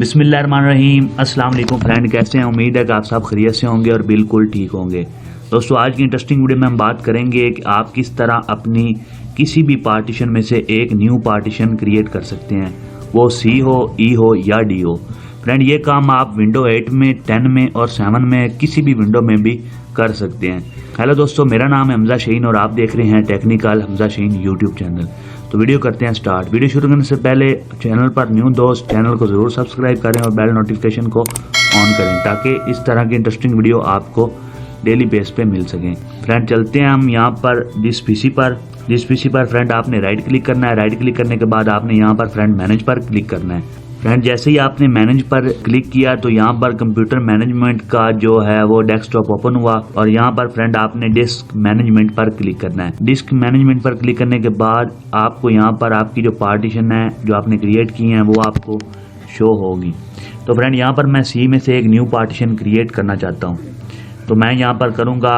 बिस्मिल्लाहिर्रहमानिर्रहीम। अस्सलाम वालेकुम फ्रेंड, कैसे हैं? उम्मीद है कि आप सब खैरियत से होंगे और बिल्कुल ठीक होंगे। दोस्तों, आज की इंटरेस्टिंग वीडियो में हम बात करेंगे कि आप किस तरह अपनी किसी भी पार्टीशन में से एक न्यू पार्टीशन क्रिएट कर सकते हैं, वो सी हो, ई हो या डी हो। फ्रेंड, ये काम आप विंडो 8 में, 10 में और 7 में किसी भी विंडो में भी कर सकते हैं। हेलो दोस्तों, मेरा नाम है हमजा शहीन और आप देख रहे हैं technical Hamza Shaheen YouTube channel. तो वीडियो करते हैं स्टार्ट। वीडियो शुरू करने से पहले चैनल पर न्यू दोस्त चैनल को ज़रूर सब्सक्राइब करें और बेल नोटिफिकेशन को ऑन करें ताकि इस तरह की इंटरेस्टिंग वीडियो आपको डेली बेस पे मिल सकें। फ्रेंड, चलते हैं हम यहाँ पर जिस पीसी पर फ्रेंड आपने राइट क्लिक करना है। राइट क्लिक करने के बाद आपने यहाँ पर फ्रेंड मैनेज पर क्लिक करना है। फ्रेंड, जैसे ही आपने मैनेज पर क्लिक किया तो यहाँ पर कंप्यूटर मैनेजमेंट का जो है वो डेस्कटॉप ओपन हुआ और यहाँ पर फ्रेंड आपने डिस्क मैनेजमेंट पर क्लिक करना है। डिस्क मैनेजमेंट पर क्लिक करने के बाद आपको यहाँ पर आपकी जो पार्टीशन है जो आपने क्रिएट की है वो आपको शो होगी। तो फ्रेंड, यहाँ पर मैं सी में से एक न्यू पार्टीशन क्रिएट करना चाहता हूँ। तो मैं यहाँ पर करूँगा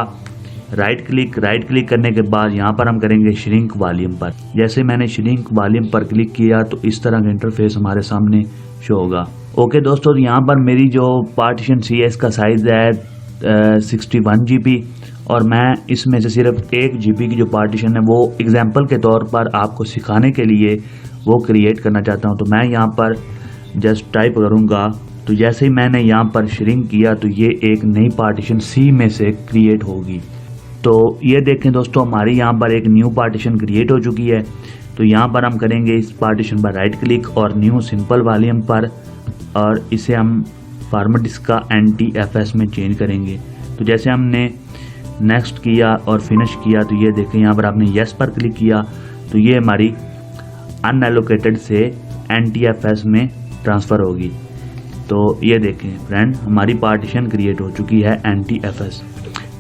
राइट क्लिक करने के बाद यहाँ पर हम करेंगे श्रिंक वॉल्यूम पर। जैसे मैंने श्रिंक वॉल्यूम पर क्लिक किया तो इस तरह का इंटरफेस हमारे सामने शो होगा। ओके दोस्तों, यहाँ पर मेरी जो पार्टीशन सी है इसका साइज़ है 61 GB और मैं इसमें से सिर्फ 1 GB की जो पार्टीशन है वो एग्जाम्पल के तौर पर आपको सिखाने के लिए वो क्रिएट करना चाहता हूँ। तो मैं यहाँ पर जस्ट टाइप करूँगा। तो जैसे ही मैंने यहाँ पर श्रिंक किया तो ये एक नई पार्टीशन सी में से क्रिएट होगी। तो ये देखें दोस्तों, हमारी यहाँ पर एक न्यू पार्टीशन क्रिएट हो चुकी है। तो यहाँ पर हम करेंगे इस पार्टीशन पर राइट क्लिक और न्यू सिंपल वॉल्यूम पर और इसे हम फॉर्मेट इसका NTFS में चेंज करेंगे। तो जैसे हमने नेक्स्ट किया और फिनिश किया तो ये देखें यहाँ पर आपने येस पर क्लिक किया तो ये हमारी अनएलोकेटेड से NTFS में ट्रांसफ़र होगी। तो ये देखें फ्रेंड, हमारी पार्टीशन क्रिएट हो चुकी है NTFS।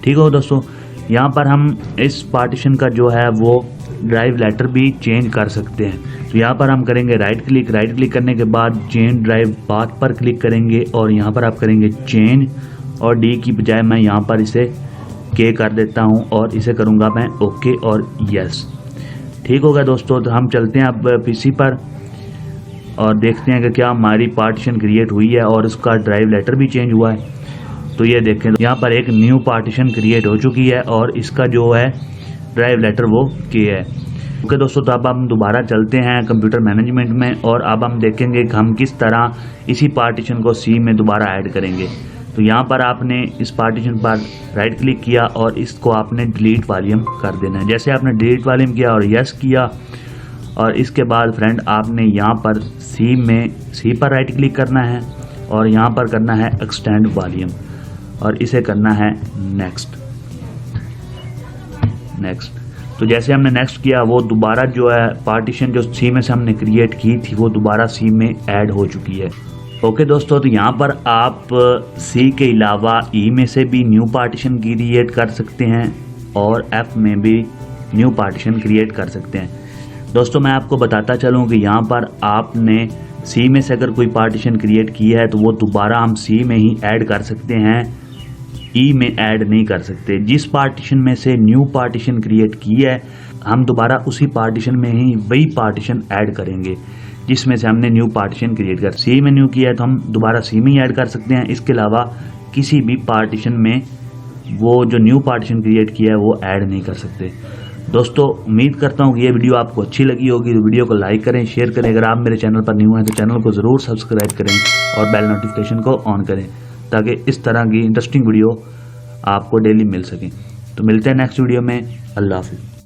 ठीक हो दोस्तों, यहाँ पर हम इस पार्टीशन का जो है वो ड्राइव लेटर भी चेंज कर सकते हैं। तो यहाँ पर हम करेंगे राइट क्लिक करने के बाद चेंज ड्राइव पाथ पर क्लिक करेंगे और यहाँ पर आप करेंगे चेंज और डी की बजाय मैं यहाँ पर इसे के कर देता हूँ और इसे करूँगा मैं ओके और यस। ठीक होगा दोस्तों, तो हम चलते हैं अब पीसी पर और देखते हैं कि क्या हमारी पार्टीशन क्रिएट हुई है और उसका ड्राइव लेटर भी चेंज हुआ है। तो ये देखें, यहाँ पर एक न्यू पार्टीशन क्रिएट हो चुकी है और इसका जो है ड्राइव लेटर वो के है। ओके दोस्तों, तो अब हम दोबारा चलते हैं कंप्यूटर मैनेजमेंट में और अब हम देखेंगे कि हम किस तरह इसी पार्टीशन को सी में दोबारा ऐड करेंगे। तो यहाँ पर आपने इस पार्टीशन पर राइट क्लिक किया और इसको आपने डिलीट वॉल्यूम कर देना है। जैसे आपने डिलीट वॉल्यूम किया और यस किया और इसके बाद फ्रेंड आपने यहाँ पर सी पर राइट क्लिक करना है और यहाँ पर करना है एक्सटेंड वॉल्यूम और इसे करना है नेक्स्ट। तो जैसे हमने नेक्स्ट किया वो दोबारा जो है पार्टीशन जो सी में से हमने क्रिएट की थी वो दोबारा सी में ऐड हो चुकी है। ओके दोस्तों, तो यहाँ पर आप सी के अलावा ई में से भी न्यू पार्टीशन क्रिएट कर सकते हैं और एफ में भी न्यू पार्टीशन क्रिएट कर सकते हैं। दोस्तों, मैं आपको बताता चलूँ कि यहाँ पर आपने सी में से अगर कोई पार्टीशन क्रिएट की है तो वो दोबारा हम सी में ही ऐड कर सकते हैं, ई में ऐड नहीं कर सकते। जिस पार्टीशन में से न्यू पार्टीशन क्रिएट की है हम दोबारा उसी पार्टीशन में ही वही पार्टीशन ऐड करेंगे जिसमें से हमने न्यू पार्टीशन क्रिएट कर। सी में न्यू किया है तो हम दोबारा सी में ही ऐड कर सकते हैं। इसके अलावा किसी भी पार्टीशन में वो जो न्यू पार्टीशन क्रिएट किया है वो ऐड नहीं कर सकते। दोस्तों, उम्मीद करता हूँ कि ये वीडियो आपको अच्छी लगी होगी। तो वीडियो को लाइक करें, शेयर करें। अगर आप मेरे चैनल पर न्यू हैं तो चैनल को ज़रूर सब्सक्राइब करें और बेल नोटिफिकेशन को ऑन करें ताकि इस तरह की इंटरेस्टिंग वीडियो आपको डेली मिल सकें। तो मिलते हैं नेक्स्ट वीडियो में। अल्लाह हाफिज़।